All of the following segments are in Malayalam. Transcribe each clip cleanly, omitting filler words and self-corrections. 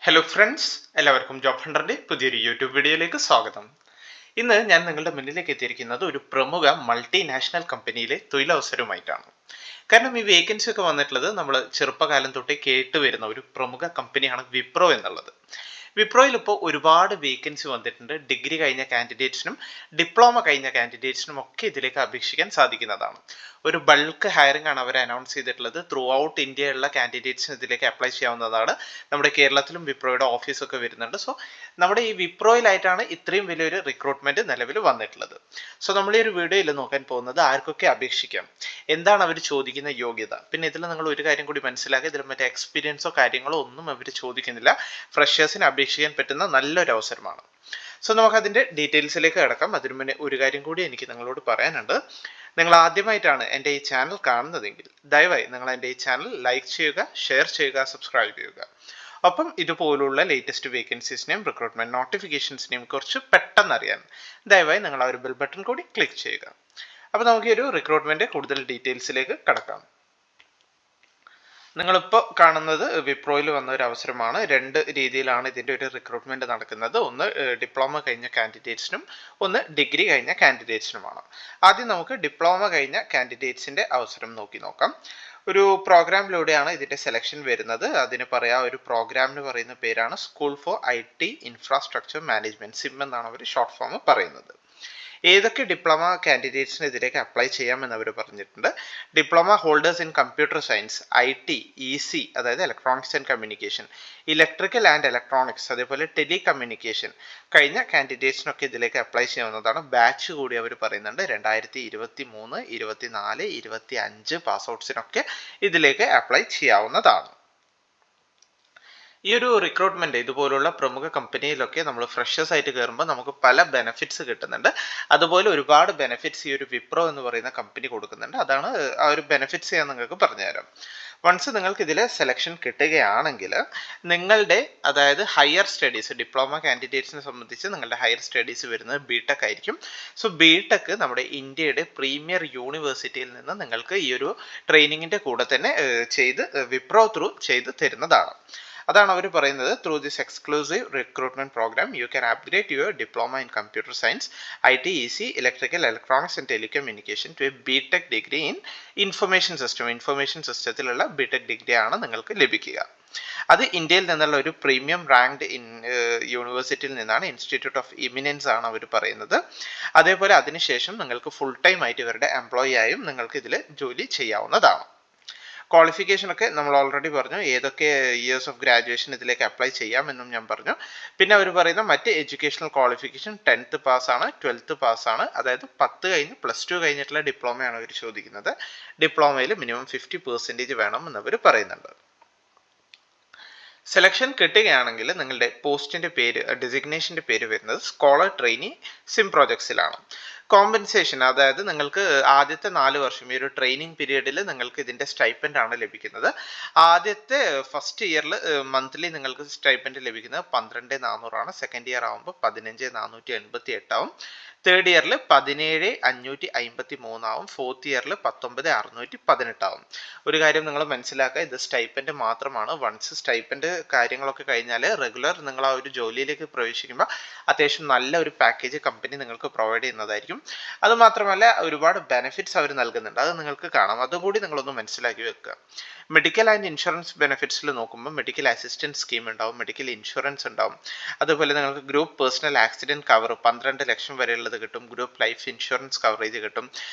ഹലോ ഫ്രണ്ട്സ്, എല്ലാവർക്കും ജോബ് ഹണ്ടറിന്റെ പുതിയൊരു യൂട്യൂബ് വീഡിയോയിലേക്ക് സ്വാഗതം. ഇന്ന് ഞാൻ നിങ്ങളുടെ മുന്നിലേക്ക് എത്തിയിരിക്കുന്നത് ഒരു പ്രമുഖ മൾട്ടിനാഷണൽ കമ്പനിയിലെ തൊഴിലവസരവുമായിട്ടാണ്. കാരണം ഈ വേക്കൻസി ഒക്കെ വന്നിട്ടുള്ളത് നമ്മൾ ചെറുപ്പകാലം തൊട്ടേ കേട്ട് വരുന്ന ഒരു പ്രമുഖ കമ്പനിയാണ് വിപ്രോ എന്നുള്ളത്. വിപ്രോയിൽ ഇപ്പോൾ ഒരുപാട് വേക്കൻസി വന്നിട്ടുണ്ട്. ഡിഗ്രി കഴിഞ്ഞ കാൻഡിഡേറ്റ്സിനും ഡിപ്ലോമ കഴിഞ്ഞ കാൻഡിഡേറ്റ്സിനും ഒക്കെ ഇതിലേക്ക് അപേക്ഷിക്കാൻ സാധിക്കുന്നതാണ്. ഒരു ബൾക്ക് ഹയറിംഗ് ആണ് അവർ അനൗൺസ് ചെയ്തിട്ടുള്ളത്. ത്രൂ ഔട്ട് ഇന്ത്യയിലുള്ള കാൻഡിഡേറ്റ്സിന് ഇതിലേക്ക് അപ്ലൈ ചെയ്യാവുന്നതാണ്. നമ്മുടെ കേരളത്തിലും വിപ്രോയുടെ ഓഫീസൊക്കെ വരുന്നുണ്ട്. സോ നമ്മുടെ ഈ വിപ്രോയിലായിട്ടാണ് ഇത്രയും വലിയൊരു റിക്രൂട്ട്മെന്റ് നിലവിൽ വന്നിട്ടുള്ളത്. സോ നമ്മൾ ഈ ഒരു വീഡിയോയിൽ നോക്കാൻ പോകുന്നത് ആർക്കൊക്കെ അപേക്ഷിക്കാം, എന്താണ് അവർ ചോദിക്കുന്ന യോഗ്യത, പിന്നെ ഇതിൽ നിങ്ങൾ ഒരു കാര്യം കൂടി മനസ്സിലാക്കുക, ഇതിൽ മറ്റേ എക്സ്പീരിയൻസോ കാര്യങ്ങളോ ഒന്നും അവർ ചോദിക്കുന്നില്ല. ഫ്രഷേഴ്സിന് അപേക്ഷിക്കാൻ പറ്റുന്ന നല്ലൊരു അവസരമാണ്. സോ നമുക്ക് അതിന്റെ ഡീറ്റെയിൽസിലേക്ക് കിടക്കാം. അതിനു മുന്നേ ഒരു കാര്യം കൂടി എനിക്ക് നിങ്ങളോട് പറയാനുണ്ട്. നിങ്ങൾ ആദ്യമായിട്ടാണ് എൻ്റെ ഈ ചാനൽ കാണുന്നതെങ്കിൽ ദയവായി നിങ്ങൾ എൻ്റെ ഈ ചാനൽ ലൈക്ക് ചെയ്യുക, ഷെയർ ചെയ്യുക, സബ്സ്ക്രൈബ് ചെയ്യുക. ഒപ്പം ഇതുപോലുള്ള ലേറ്റസ്റ്റ് വേക്കൻസീസിനെയും റിക്രൂട്ട്മെന്റ് നോട്ടിഫിക്കേഷൻസിനെയും കുറിച്ച് പെട്ടെന്ന് അറിയാൻ ദയവായി നിങ്ങൾ ആ ഒരു ബെൽ ബട്ടൺ കൂടി ക്ലിക്ക് ചെയ്യുക. അപ്പോൾ നമുക്ക് ഈ ഒരു റിക്രൂട്ട്മെന്റ് കൂടുതൽ ഡീറ്റെയിൽസിലേക്ക് കടക്കാം. നിങ്ങളിപ്പോൾ കാണുന്നത് വിപ്രോയിൽ വന്ന ഒരു അവസരമാണ്. രണ്ട് രീതിയിലാണ് ഇതിൻ്റെ ഒരു റിക്രൂട്ട്മെന്റ് നടക്കുന്നത്. ഒന്ന് ഡിപ്ലോമ കഴിഞ്ഞ കാൻഡിഡേറ്റ്സിനും ഒന്ന് ഡിഗ്രി കഴിഞ്ഞ കാൻഡിഡേറ്റ്സിനുമാണ്. ആദ്യം നമുക്ക് ഡിപ്ലോമ കഴിഞ്ഞ കാൻഡിഡേറ്റ്സിന്റെ അവസരം നോക്കാം. ഒരു പ്രോഗ്രാമിലൂടെയാണ് ഇതിന്റെ സെലക്ഷൻ വരുന്നത്. അതിന് ഒരു പ്രോഗ്രാമിന് പറയുന്ന പേരാണ് school for IT infrastructure management, SIM എന്നാണ് അവർ ഷോർട്ട് ഫോം പറയുന്നത്. ഏതൊക്കെ ഡിപ്ലോമ കാൻഡിഡേറ്റ്സിന് ഇതിലേക്ക് അപ്ലൈ ചെയ്യാമെന്ന് അവർ പറഞ്ഞിട്ടുണ്ട്. Diploma holders in computer science, IT, EC അതായത് electronics and communication, electrical and electronics, അതേപോലെ ടെലി കമ്മ്യൂണിക്കേഷൻ കഴിഞ്ഞ കാൻഡിഡേറ്റ്സിനൊക്കെ ഇതിലേക്ക് അപ്ലൈ ചെയ്യാവുന്നതാണ്. ബാച്ച് കൂടി അവർ പറയുന്നുണ്ട്. 2023, 24, 25 പാസ് ഔട്ട്സിനൊക്കെ ഇതിലേക്ക് അപ്ലൈ ചെയ്യാവുന്നതാണ്. ഈ ഒരു റിക്രൂട്ട്മെന്റ് ഇതുപോലുള്ള പ്രമുഖ കമ്പനിയിലൊക്കെ നമ്മൾ ഫ്രഷേഴ്സ് ആയിട്ട് കയറുമ്പോൾ നമുക്ക് പല ബെനിഫിറ്റ്സ് കിട്ടുന്നുണ്ട്. അതുപോലെ ഒരുപാട് ബെനിഫിറ്റ്സ് ഈ ഒരു വിപ്രോ എന്ന് പറയുന്ന കമ്പനി കൊടുക്കുന്നുണ്ട്. അതാണ് ആ ഒരു ബെനിഫിറ്റ്സ് ഞാൻ നിങ്ങൾക്ക് പറഞ്ഞുതരാം. വൺസ് നിങ്ങൾക്ക് ഇതിൽ സെലക്ഷൻ കിട്ടുകയാണെങ്കിൽ നിങ്ങളുടെ അതായത് ഹയർ സ്റ്റഡീസ്, ഡിപ്ലോമ കാൻഡിഡേറ്റ്സിനെ സംബന്ധിച്ച് നിങ്ങളുടെ ഹയർ സ്റ്റഡീസ് വരുന്നത് BTech ആയിരിക്കും. സോ BTech നമ്മുടെ ഇന്ത്യയുടെ പ്രീമിയർ യൂണിവേഴ്സിറ്റിയിൽ നിന്ന് നിങ്ങൾക്ക് ഈ ഒരു ട്രെയിനിങ്ങിന്റെ കൂടെ തന്നെ ചെയ്ത് വിപ്രോ ത്രൂ ചെയ്ത് തരുന്നതാണ്. അതാണ് അവർ പറയുന്നത്. Through this exclusive recruitment programme you can upgrade your diploma in computer science, IT, EC, electrical, electronics and telecommunication to a BTech degree in information system. Information സിസ്റ്റത്തിലുള്ള BTech ഡിഗ്രി ആണ് നിങ്ങൾക്ക് ലഭിക്കുക. അത് ഇന്ത്യയിൽ നിന്നുള്ള ഒരു പ്രീമിയം റാങ്ക്ഡ് യൂണിവേഴ്സിറ്റിയിൽ നിന്നാണ്. ഇൻസ്റ്റിറ്റ്യൂട്ട് ഓഫ് ഇമിനൻസ് ആണ് അവർ പറയുന്നത്. അതേപോലെ അതിനുശേഷം നിങ്ങൾക്ക് ഫുൾ ടൈം ആയിട്ട് ഇവരുടെ എംപ്ലോയി ആയും നിങ്ങൾക്ക് ഇതിൽ ജോലി ചെയ്യാവുന്നതാണ്. ക്വാളിഫിക്കേഷൻ ഒക്കെ നമ്മൾ ഓൾറെഡി പറഞ്ഞു. ഏതൊക്കെ ഇയേഴ്സ് ഓഫ് ഗ്രാജുവേഷൻ ഇതിലേക്ക് അപ്ലൈ ചെയ്യാമെന്നും ഞാൻ പറഞ്ഞു. പിന്നെ അവർ പറയുന്ന മറ്റ് എഡ്യൂക്കേഷണൽ ക്വാളിഫിക്കേഷൻ 10th പാസ്സാണ്, 12th പാസ്സാണ്. അതായത് 10 കഴിഞ്ഞ് +2 കഴിഞ്ഞിട്ടുള്ള ഡിപ്ലോമയാണ് അവർ ചോദിക്കുന്നത്. ഡിപ്ലോമയിൽ മിനിമം 50% വേണം എന്നവർ പറയുന്നുണ്ട്. സെലക്ഷൻ കിട്ടുകയാണെങ്കിൽ നിങ്ങളുടെ പോസ്റ്റിന്റെ പേര്, ഡെസിഗ്നേഷന്റെ പേര് വരുന്നത് സ്കോളർ ട്രെയിനി സിം പ്രോജക്ട്സിലാണ്. കോമ്പൻസേഷൻ അതായത് നിങ്ങൾക്ക് ആദ്യത്തെ 4 വർഷം ഈ ഒരു ട്രെയിനിങ് പീരീഡിൽ നിങ്ങൾക്ക് ഇതിന്റെ സ്റ്റൈപ്പൻഡ് ആണ് ലഭിക്കുന്നത്. ആദ്യത്തെ ഫസ്റ്റ് ഇയറിൽ മന്ത്ലി നിങ്ങൾക്ക് സ്റ്റൈപ്പൻഡ് ലഭിക്കുന്നത് 12,400 ആണ്. സെക്കൻഡ് ഇയർ ആകുമ്പോൾ 15,488 ആവും. തേർഡ് ഇയറിൽ 17,553 ആവും. ഫോർത്ത് ഇയറിൽ 19,618 ആവും. ഒരു കാര്യം നിങ്ങൾ മനസ്സിലാക്കുക, ഇത് സ്റ്റൈപ്പൻഡ് മാത്രമാണ്. വൺസ് സ്റ്റൈപ്പൻഡ് കാര്യങ്ങളൊക്കെ കഴിഞ്ഞാൽ റെഗുലർ നിങ്ങൾ ആ ഒരു ജോലിയിലേക്ക് പ്രവേശിക്കുമ്പോൾ അത്യാവശ്യം നല്ല ഒരു പാക്കേജ് കമ്പനി നിങ്ങൾക്ക് പ്രൊവൈഡ് ചെയ്യുന്നതായിരിക്കും. അതുമാത്രമല്ല ഒരുപാട് ബെനിഫിറ്റ്സ് അവർ നൽകുന്നുണ്ട്. അത് നിങ്ങൾക്ക് കാണാം. അതുകൂടി നിങ്ങളൊന്ന് മനസ്സിലാക്കി വെക്കുക. മെഡിക്കൽ ആൻഡ് ഇൻഷുറൻസ് ബെനിഫിറ്റ്സിൽ നോക്കുമ്പോൾ മെഡിക്കൽ അസിസ്റ്റൻസ് സ്കീം ഉണ്ടാവും, മെഡിക്കൽ ഇൻഷുറൻസ് ഉണ്ടാവും. അതുപോലെ നിങ്ങൾക്ക് ഗ്രൂപ്പ് പേഴ്സണൽ ആക്സിഡന്റ് കവർ 12 ലക്ഷം വരെയുള്ളത് കിട്ടും. ഗ്രൂപ്പ് ലൈഫ് ഇൻഷുറൻസ് കവറേജ് കിട്ടും.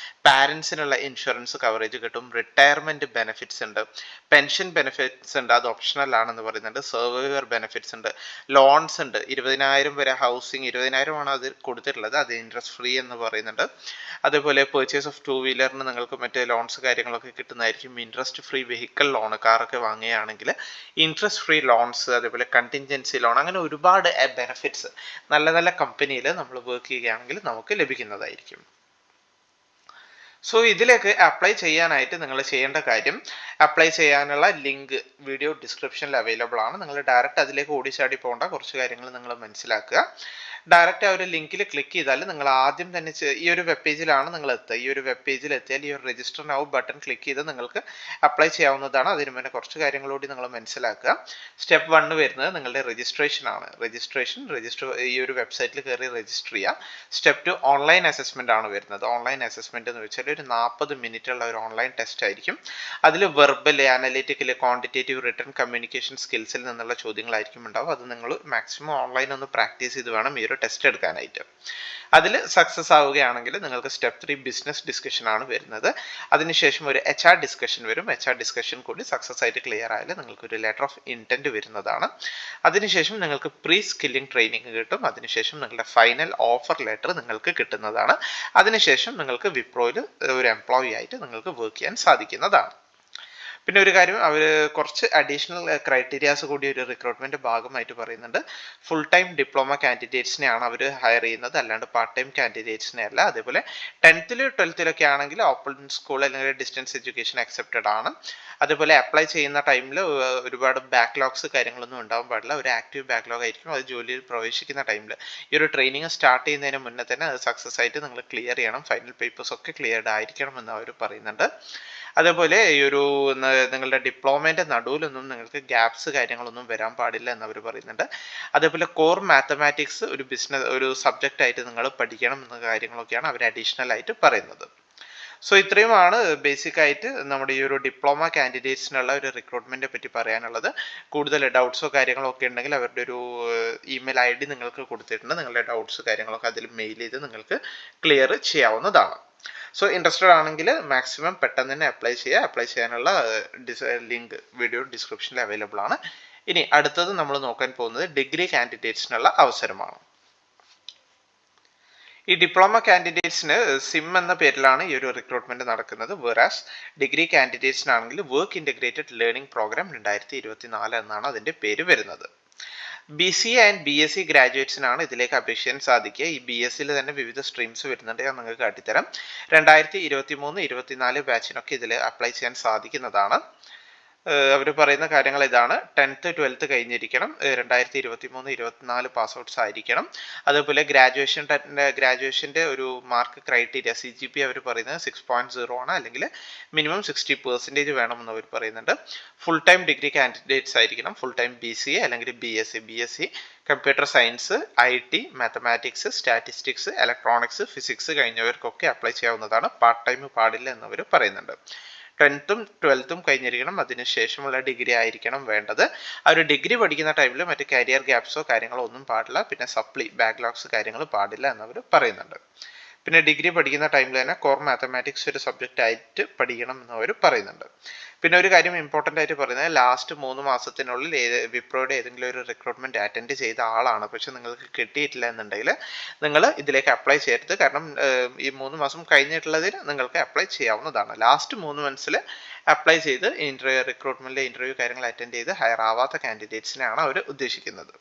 പാരൻസിനുള്ള ഇൻഷുറൻസ് കവറേജ് കിട്ടും. റിട്ടയർമെന്റ് ബെനിഫിറ്റ്സ് ഉണ്ട്. പെൻഷൻ ബെനിഫിറ്റ്സ് ഉണ്ട്, അത് ഓപ്ഷണൽ ആണെന്ന് പറയുന്നുണ്ട്. സർവൈവർ ബെനിഫിറ്റ്സ് ഉണ്ട്. ലോൺസ് ഉണ്ട്. 20,000 വരെ ഹൗസിംഗ്, 20,000 ആണ് അത് കൊടുത്തിട്ടുള്ളത്. അത് ഇൻട്രസ്റ്റ് ഫ്രീ എന്ന് പറയുന്നുണ്ട്. അതേപോലെ പർച്ചേസ് ഓഫ് 2 വീലറിന് നിങ്ങൾക്ക് മറ്റേ ലോൺസ് കാര്യങ്ങളൊക്കെ കിട്ടുന്നതായിരിക്കും. ഇൻട്രസ്റ്റ് ഫ്രീ വെഹിക്കിൾ ലോൺ, കാറൊക്കെ വാങ്ങുകയാണെങ്കിൽ ഇൻട്രസ്റ്റ് ഫ്രീ ലോൺസ്, അതേപോലെ കണ്ടിൻജൻസി ലോൺ, അങ്ങനെ ഒരുപാട് ബെനിഫിറ്റ്സ് നല്ല നല്ല കമ്പനിയിൽ നമ്മൾ വർക്ക് ചെയ്യുകയാണെങ്കിൽ നമുക്ക് ലഭിക്കുന്നതായിരിക്കും. സോ ഇതിലേക്ക് അപ്ലൈ ചെയ്യാനായിട്ട് നിങ്ങൾ ചെയ്യേണ്ട കാര്യം, അപ്ലൈ ചെയ്യാനുള്ള ലിങ്ക് വീഡിയോ ഡിസ്ക്രിപ്ഷനിൽ അവൈലബിൾ ആണ്. നിങ്ങൾ ഡയറക്റ്റ് അതിലേക്ക് ഓടിച്ചാടി പോകേണ്ട, കുറച്ച് കാര്യങ്ങൾ നിങ്ങൾ മനസ്സിലാക്കുക. ഡയറക്റ്റ് ആ ഒരു ലിങ്കിൽ ക്ലിക്ക് ചെയ്താൽ നിങ്ങൾ ആദ്യം തന്നെ ഈ ഒരു വെബ് പേജിലാണ് നിങ്ങൾ എത്തുക. ഈ ഒരു വെബ് പേജിൽ എത്തിയാൽ ഈ ഒരു രജിസ്റ്റർ നൗ ബട്ടൺ ക്ലിക്ക് ചെയ്ത് നിങ്ങൾക്ക് അപ്ലൈ ചെയ്യാവുന്നതാണ്. അതിന് മുന്നേ കുറച്ച് കാര്യങ്ങളോട് നിങ്ങൾ മനസ്സിലാക്കുക. സ്റ്റെപ്പ് 1 വരുന്നത് നിങ്ങളുടെ രജിസ്ട്രേഷൻ ആണ്. രജിസ്റ്റർ ഈ ഒരു വെബ്സൈറ്റിൽ കയറി രജിസ്റ്റർ ചെയ്യുക. സ്റ്റെപ്പ് 2 ഓൺലൈൻ അസസ്മെന്റ് ആണ് വരുന്നത്. ഓൺലൈൻ അസസ്മെന്റ് എന്ന് വെച്ചാൽ ഒരു 40 മിനിറ്റ് ഉള്ള ഒരു ഓൺലൈൻ ടെസ്റ്റ് ആയിരിക്കും. അതിൽ verbal, analytical, quantitative, written communication സ്കിൽസിൽ നിന്നുള്ള ചോദ്യങ്ങളായിരിക്കും ഉണ്ടാവും. അത് നിങ്ങൾ മാക്സിമം ഓൺലൈൻ ഒന്ന് പ്രാക്ടീസ് ചെയ്ത് വേണം ഈ ഒരു ടെസ്റ്റ് എടുക്കാനായിട്ട്. അതിൽ സക്സസ് ആവുകയാണെങ്കിൽ നിങ്ങൾക്ക് സ്റ്റെപ്പ് 3 ബിസിനസ് ഡിസ്കഷൻ ആണ് വരുന്നത്. അതിനുശേഷം ഒരു HR ഡിസ്കഷൻ വരും. HR ഡിസ്കഷൻ കൂടി സക്സസ് ആയിട്ട് ക്ലിയർ ആയാൽ നിങ്ങൾക്ക് ഒരു ലെറ്റർ ഓഫ് ഇന്റന്റ് വരുന്നതാണ്. അതിനുശേഷം നിങ്ങൾക്ക് പ്രീ സ്കില്ലിംഗ് ട്രെയിനിങ് കിട്ടും. അതിനുശേഷം നിങ്ങളുടെ ഫൈനൽ ഓഫർ ലെറ്റർ നിങ്ങൾക്ക് കിട്ടുന്നതാണ്. അതിനുശേഷം നിങ്ങൾക്ക് വിപ്രോയിൽ ഒരു എംപ്ലോയി ആയിട്ട് നിങ്ങൾക്ക് വർക്ക് ചെയ്യാൻ സാധിക്കുന്നതാണ്. പിന്നെ ഒരു കാര്യം, അവർ കുറച്ച് അഡീഷണൽ ക്രൈറ്റീരിയാസ് കൂടി ഒരു റിക്രൂട്ട്മെന്റ് ഭാഗമായിട്ട് പറയുന്നുണ്ട്. ഫുൾ ടൈം ഡിപ്ലോമ കാൻഡിഡേറ്റ്സിനെയാണ് അവർ ഹയർ ചെയ്യുന്നത്, അല്ലാണ്ട് പാർട്ട് ടൈം കാൻഡിഡേറ്റ്സിനെ അല്ല. അതേപോലെ 10th 12th ആണെങ്കിൽ ഓപ്പൺ സ്കൂൾ അല്ലെങ്കിൽ ഡിസ്റ്റൻസ് എഡ്യൂക്കേഷൻ അക്സെപ്റ്റഡ് ആണ്. അതേപോലെ അപ്ലൈ ചെയ്യുന്ന ടൈമിൽ ഒരുപാട് ബാക്ക്ലോഗ്സ് കാര്യങ്ങളൊന്നും ഉണ്ടാവാൻ പാടില്ല. ഒരു ആക്റ്റീവ് ബാക്ക്ലോഗ് ആയിരിക്കും. അത് ജോലിയിൽ പ്രവേശിക്കുന്ന ടൈമിൽ ഈ ഒരു ട്രെയിനിങ് സ്റ്റാർട്ട് ചെയ്യുന്നതിന് മുന്നേ തന്നെ അത് സക്സസ് ആയിട്ട് നിങ്ങൾ ക്ലിയർ ചെയ്യണം. ഫൈനൽ പേപ്പേഴ്സ് ഒക്കെ ക്ലിയർഡ് ആയിരിക്കണം എന്ന് അവർ പറയുന്നുണ്ട്. അതേപോലെ ഈ ഒരു നിങ്ങളുടെ ഡിപ്ലോമേന്റെ നടുവിലൊന്നും നിങ്ങൾക്ക് ഗ്യാപ്സ് കാര്യങ്ങളൊന്നും വരാൻ പാടില്ല എന്ന് അവർ പറയുന്നുണ്ട്. അതേപോലെ കോർ മാത്തമാറ്റിക്സ് ഒരു സബ്ജക്റ്റ് ആയിട്ട് നിങ്ങൾ പഠിക്കണം എന്ന കാര്യങ്ങളൊക്കെയാണ് അവർ അഡീഷണൽ ആയിട്ട് പറയുന്നത്. സോ ഇത്രയുമാണ് ബേസിക് ആയിട്ട് നമ്മുടെ ഈ ഒരു ഡിപ്ലോമ കാൻഡിഡേറ്റ്സിനുള്ള ഒരു റിക്രൂട്ട്മെന്റിനെ പറ്റി പറയാനുള്ളത്. കൂടുതൽ ഡൗട്ട്സോ കാര്യങ്ങളോ ഒക്കെ ഉണ്ടെങ്കിൽ അവരുടെ ഒരു ഇമെയിൽ ID നിങ്ങൾക്ക് കൊടുത്തിട്ടുണ്ട്. നിങ്ങളുടെ ഡൗട്ട്സ് കാര്യങ്ങളൊക്കെ അതിൽ മെയിൽ ചെയ്ത് നിങ്ങൾക്ക് ക്ലിയർ ചെയ്യാവുന്നതാണ്. സോ ഇൻട്രസ്റ്റഡ് ആണെങ്കിൽ മാക്സിമം പെട്ടെന്ന് തന്നെ അപ്ലൈ ചെയ്യുക. അപ്ലൈ ചെയ്യാനുള്ള ലിങ്ക് വീഡിയോ ഡിസ്ക്രിപ്ഷനിൽ അവൈലബിൾ ആണ്. ഇനി അടുത്തത് നമ്മൾ നോക്കാൻ പോകുന്നത് ഡിഗ്രി കാൻഡിഡേറ്റ്സിനുള്ള അവസരമാണ്. ഈ ഡിപ്ലോമ കാൻഡിഡേറ്റ്സിന് സിം എന്ന പേരിലാണ് ഈ ഒരു റിക്രൂട്ട്മെന്റ് നടക്കുന്നത്. വേറാസ് ഡിഗ്രി കാൻഡിഡേറ്റ്സിനാണെങ്കിൽ വർക്ക് ഇൻ്റഗ്രേറ്റഡ് ലേണിംഗ് പ്രോഗ്രാം 2024 എന്നാണ് അതിന്റെ പേര് വരുന്നത്. BCA ആൻഡ് BSc ഗ്രാജുവേറ്റ്സിനാണ് ഇതിലേക്ക് അപേക്ഷിക്കാൻ സാധിക്കുക. ഈ BScയിൽ തന്നെ വിവിധ സ്ട്രീംസ് വരുന്നുണ്ട്, ഞാൻ നിങ്ങൾക്ക് കാട്ടിത്തരാം. 2023-24 ബാച്ചിനൊക്കെ ഇതിൽ അപ്ലൈ ചെയ്യാൻ സാധിക്കുന്നതാണ്. അവർ പറയുന്ന കാര്യങ്ങൾ ഇതാണ്: 10th 12th കഴിഞ്ഞിരിക്കണം, 2023-24 പാസ് ഔട്ട്സ് ആയിരിക്കണം. അതുപോലെ ഗ്രാജുവേഷൻ്റെ ഒരു മാർക്ക് ക്രൈറ്റീരിയ CGP അവർ പറയുന്നത് 6.0 ആണ്, അല്ലെങ്കിൽ മിനിമം 60% വേണമെന്ന് അവർ പറയുന്നുണ്ട്. ഫുൾ ടൈം ഡിഗ്രി കാൻഡിഡേറ്റ്സ് ആയിരിക്കണം. ഫുൾ ടൈം BCA അല്ലെങ്കിൽ BSc computer science, IT, mathematics, statistics, electronics, physics കഴിഞ്ഞവർക്കൊക്കെ അപ്ലൈ ചെയ്യാവുന്നതാണ്. പാർട്ട് ടൈം പാടില്ല എന്നവർ പറയുന്നുണ്ട്. 10th 12th കഴിഞ്ഞിരിക്കണം. അതിനുശേഷമുള്ള ഡിഗ്രി ആയിരിക്കണം വേണ്ടത്. ആ ഒരു ഡിഗ്രി പഠിക്കുന്ന ടൈമിൽ മറ്റ് കരിയർ ഗ്യാപ്സോ കാര്യങ്ങളോ ഒന്നും പാടില്ല. പിന്നെ സപ്ലി, ബാക്ക്ലോഗ്സ് കാര്യങ്ങൾ പാടില്ല എന്നവർ പറയുന്നുണ്ട്. പിന്നെ ഡിഗ്രി പഠിക്കുന്ന ടൈമിൽ തന്നെ കോർ മാത്തമാറ്റിക്സ് ഒരു സബ്ജക്റ്റ് ആയിട്ട് പഠിക്കണം എന്ന് അവർ പറയുന്നുണ്ട്. പിന്നെ ഒരു കാര്യം ഇമ്പോർട്ടൻ്റ് ആയിട്ട് പറയുന്നത്, ലാസ്റ്റ് 3 മാസത്തിനുള്ളിൽ വിപ്രോയുടെ ഏതെങ്കിലും ഒരു റിക്രൂട്ട്മെന്റ് അറ്റൻഡ് ചെയ്ത ആളാണ്, പക്ഷെ നിങ്ങൾക്ക് കിട്ടിയിട്ടില്ല എന്നുണ്ടെങ്കിൽ നിങ്ങൾ ഇതിലേക്ക് അപ്ലൈ ചെയ്യരുത്. കാരണം ഈ 3 മാസം കഴിഞ്ഞിട്ടുള്ളതിന് നിങ്ങൾക്ക് അപ്ലൈ ചെയ്യാവുന്നതാണ്. ലാസ്റ്റ് 3 മന്ത്സിൽ അപ്ലൈ ചെയ്ത് റിക്രൂട്ട്മെന്റിലെ ഇന്റർവ്യൂ കാര്യങ്ങൾ അറ്റൻഡ് ചെയ്ത് ഹയർ ആവാത്ത കാൻഡിഡേറ്റ്സിനെയാണ് അവർ ഉദ്ദേശിക്കുന്നത്.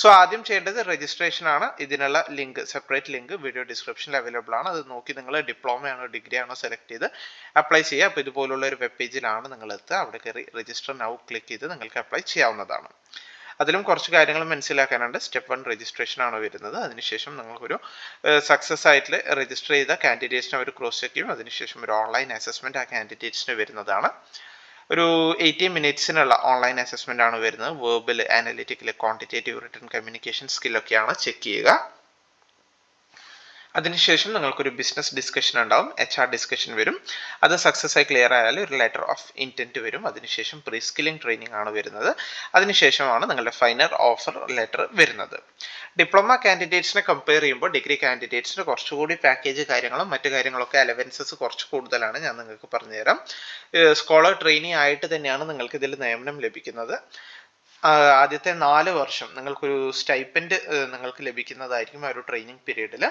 സോ ആദ്യം ചെയ്യേണ്ടത് രജിസ്ട്രേഷൻ ആണ്. ഇതിനുള്ള ലിങ്ക്, സെപ്പറേറ്റ് ലിങ്ക് വീഡിയോ ഡിസ്ക്രിപ്ഷനിൽ അവൈലബിൾ ആണ്. അത് നോക്കി നിങ്ങൾ ഡിപ്ലോമ ആണോ ഡിഗ്രി ആണോ സെലക്ട് ചെയ്ത് അപ്ലൈ ചെയ്യുക. അപ്പോൾ ഇതുപോലുള്ള ഒരു വെബ് പേജിലാണ് നിങ്ങൾ എത്തുക. അവിടെ കയറി രജിസ്റ്റർ നൗ ക്ലിക്ക് ചെയ്ത് നിങ്ങൾക്ക് അപ്ലൈ ചെയ്യാവുന്നതാണ്. അതിലും കുറച്ച് കാര്യങ്ങൾ മനസ്സിലാക്കാനുണ്ട്. സ്റ്റെപ്പ് 1 രജിസ്ട്രേഷൻ ആണ് വരുന്നത്. അതിനുശേഷം നിങ്ങൾക്കൊരു സക്സസ് ആയിട്ട് രജിസ്റ്റർ ചെയ്ത കാൻഡിഡേറ്റ്സിനെ അവർ ക്രോസ് ചെക്ക് ചെയ്യും. അതിനുശേഷം ഒരു ഓൺലൈൻ അസസ്മെന്റ് ആ കാൻഡിഡേറ്റ്സിന് വരുന്നതാണ്. ഒരു 80 മിനിറ്റ്സിനുള്ള ഓൺലൈൻ അസസ്മെന്റ് ആണ് വരുന്നത്. Verbal, analytical, quantitative, written communication സ്കില്ലൊക്കെയാണ് ചെക്ക് ചെയ്യുക. അതിനുശേഷം നിങ്ങൾക്കൊരു ബിസിനസ് ഡിസ്കഷൻ ഉണ്ടാവും. HR ഡിസ്കഷൻ വരും. അത് സക്സസ് ആയി ക്ലിയർ ആയാൽ ഒരു ലെറ്റർ ഓഫ് ഇന്റന്റ് വരും. അതിനുശേഷം പ്രീ സ്കില്ലിംഗ് ട്രെയിനിങ് ആണ് വരുന്നത്. അതിനുശേഷമാണ് നിങ്ങളുടെ ഫൈനൽ ഓഫർ ലെറ്റർ വരുന്നത്. ഡിപ്ലോമ കാൻഡിഡേറ്റ്സിനെ കമ്പയർ ചെയ്യുമ്പോൾ ഡിഗ്രി കാൻഡിഡേറ്റ്സിന് കുറച്ചുകൂടി പാക്കേജ് കാര്യങ്ങളും മറ്റു കാര്യങ്ങളൊക്കെ അലവൻസസ് കുറച്ച് കൂടുതലാണ്. ഞാൻ നിങ്ങൾക്ക് പറഞ്ഞുതരാം. സ്കോളർ ട്രെയിനി ആയിട്ട് തന്നെയാണ് നിങ്ങൾക്ക് ഇതിൽ നിയമനം ലഭിക്കുന്നത്. ആദ്യത്തെ 4 വർഷം നിങ്ങൾക്കൊരു സ്റ്റൈപ്പൻഡ് നിങ്ങൾക്ക് ലഭിക്കുന്നതായിരിക്കും ആ ഒരു ട്രെയിനിങ് പീരീഡിൽ.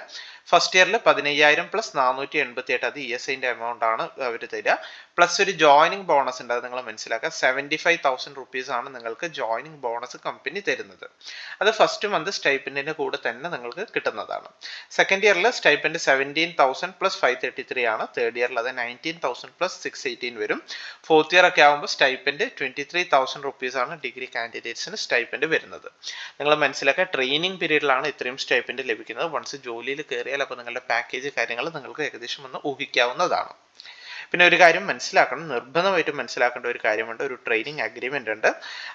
ഫസ്റ്റ് ഇയറിൽ 15,000 പ്ലസ് 488 അത് ESIന്റെ എമൗണ്ട് ആണ് അവർ തരിക. പ്ലസ് ഒരു ജോയിനിങ് ബോണസ് ഉണ്ട്, അത് നിങ്ങൾ മനസ്സിലാക്കുക. 75,000 റുപ്പീസ് ആണ് നിങ്ങൾക്ക് ജോയിനിങ് ബോണസ് കമ്പനി തരുന്നത്. അത് ഫസ്റ്റ് മന്ത് സ്റ്റൈപ്പൻഡിന്റെ കൂടെ തന്നെ നിങ്ങൾക്ക് കിട്ടുന്നതാണ്. സെക്കൻഡ് ഇയറിൽ സ്റ്റൈപ്പൻഡ് 17,000 പ്ലസ് 533 ആണ്. തേർഡ് ഇയറിൽ അത് 19,000 പ്ലസ് 618 വരും. ഫോർത്ത് ഇയർ ഒക്കെ ആകുമ്പോൾ സ്റ്റൈപ്പൻഡ് 23,000 റുപ്പീസ് ആണ് ഡിഗ്രി കാൻഡിഡേറ്റ്സിന് സ്റ്റൈപ്പൻഡ് വരുന്നത്. നിങ്ങൾ മനസ്സിലാക്കുക, ട്രെയിനിങ് പീരീഡിലാണ് ഇത്രയും സ്റ്റൈപ്പൻഡ് ലഭിക്കുന്നത്. വൺസ് ജോലിയിൽ കയറിയാൽ അപ്പോൾ നിങ്ങളുടെ പാക്കേജ് കാര്യങ്ങൾ നിങ്ങൾക്ക് ഏകദേശം ഒന്ന് ഊഹിക്കാവുന്നതാണ്. പിന്നെ ഒരു കാര്യം മനസ്സിലാക്കണം, നിർബന്ധമായിട്ടും മനസ്സിലാക്കേണ്ട ഒരു കാര്യമുണ്ട്. ഒരു ട്രെയിനിങ് അഗ്രിമെന്റ് ഉണ്ട്,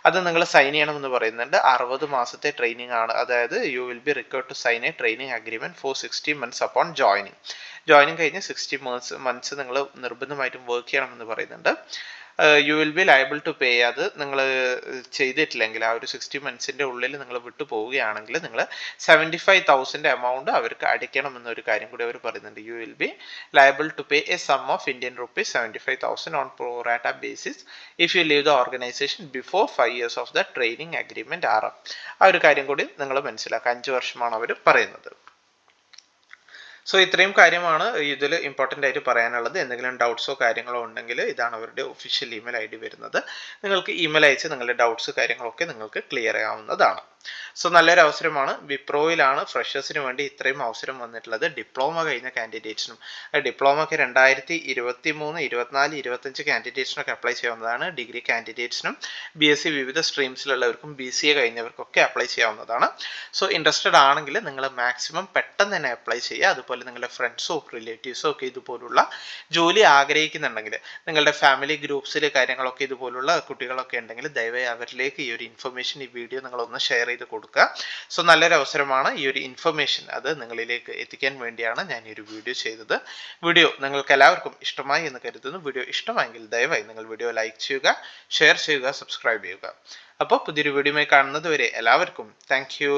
അത് നിങ്ങൾ സൈൻ ചെയ്യണമെന്ന് പറയുന്നുണ്ട്. 60 മാസത്തെ ട്രെയിനിങ് ആണ്. അതായത് you will be required to sign a training agreement for 60 months upon joining കഴിഞ്ഞ് 60 months നിങ്ങൾ നിർബന്ധമായിട്ടും വർക്ക് ചെയ്യണമെന്ന് പറയുന്നുണ്ട്. You will be liable to pay. അത് നിങ്ങൾ ചെയ്തിട്ടില്ലെങ്കിൽ ആ ഒരു 60 monthsന്റെ ഉള്ളിൽ നിങ്ങൾ വിട്ടു പോവുകയാണെങ്കിൽ നിങ്ങൾ 75,000 എമൗണ്ട് അവർക്ക് അടയ്ക്കണം എന്നൊരു കാര്യം കൂടി അവർ പറയുന്നുണ്ട്. You will be liable to pay a sum of Indian rupees 75,000 on pro rata basis if you leave the organization before 5 years of the training agreement are up. ആ ഒരു കാര്യം കൂടി നിങ്ങൾ മനസ്സിലാക്കുക. 5 വർഷമാണ് അവർ പറയുന്നത്. സോ ഇത്രയും കാര്യമാണ് ഇതിൽ ഇമ്പോർട്ടൻ്റ് ആയിട്ട് പറയാനുള്ളത്. എന്തെങ്കിലും ഡൗട്ട്സോ കാര്യങ്ങളോ ഉണ്ടെങ്കിൽ ഇതാണ് അവരുടെ ഒഫീഷ്യൽ ഇമെയിൽ ID വരുന്നത്. നിങ്ങൾക്ക് ഇമെയിൽ അയച്ച് നിങ്ങളുടെ ഡൗട്ട്സ് കാര്യങ്ങളൊക്കെ നിങ്ങൾക്ക് ക്ലിയർ ചെയ്യാവുന്നതാണ്. സോ നല്ലൊരു അവസരമാണ്. വിപ്രോയിലാണ് ഫ്രഷേഴ്സിന് വേണ്ടി ഇത്രയും അവസരം വന്നിട്ടുള്ളത്. ഡിപ്ലോമ കഴിഞ്ഞ കാൻഡിഡേറ്റ്സിനും, ഡിപ്ലോമയ്ക്ക് 2023, 24, 25 കാൻഡിഡേറ്റ്സിനൊക്കെ അപ്ലൈ ചെയ്യാവുന്നതാണ്. ഡിഗ്രി കാൻഡിഡേറ്റ്സിനും BSc വിവിധ സ്ട്രീംസിലുള്ളവർക്കും BCA കഴിഞ്ഞവർക്കൊക്കെ അപ്ലൈ ചെയ്യാവുന്നതാണ്. സോ ഇൻട്രസ്റ്റഡ് ആണെങ്കിൽ നിങ്ങൾ മാക്സിമം പെട്ടെന്ന് തന്നെ അപ്ലൈ ചെയ്യുക. അതുപോലെ നിങ്ങളുടെ ഫ്രണ്ട്സോ റിലേറ്റീവ്സോ ഒക്കെ ഇതുപോലുള്ള ജോലി ആഗ്രഹിക്കുന്നുണ്ടെങ്കിൽ, നിങ്ങളുടെ ഫാമിലി ഗ്രൂപ്പ്സിൽ കാര്യങ്ങളൊക്കെ ഇതുപോലുള്ള കുട്ടികളൊക്കെ ഉണ്ടെങ്കിൽ ദയവായി അവരിലേക്ക് ഈ ഒരു ഇൻഫർമേഷൻ, ഈ വീഡിയോ നിങ്ങളൊന്ന് ഷെയർ ചെയ്ത് കൊടുക്കുക. സോ നല്ലൊരു അവസരമാണ്. ഈ ഒരു ഇൻഫർമേഷൻ അത് നിങ്ങളിലേക്ക് എത്തിക്കാൻ വേണ്ടിയാണ് ഞാൻ ഈ ഒരു വീഡിയോ ചെയ്തത്. വീഡിയോ നിങ്ങൾക്ക് എല്ലാവർക്കും ഇഷ്ടമായി എന്ന് കരുതുന്നു. വീഡിയോ ഇഷ്ടമായെങ്കിൽ ദയവായി നിങ്ങൾ വീഡിയോ ലൈക്ക് ചെയ്യുക, ഷെയർ ചെയ്യുക, സബ്സ്ക്രൈബ് ചെയ്യുക. അപ്പോൾ പുതിയൊരു വീഡിയോയുമായി കാണുന്നത് വരെ എല്ലാവർക്കും താങ്ക് യു.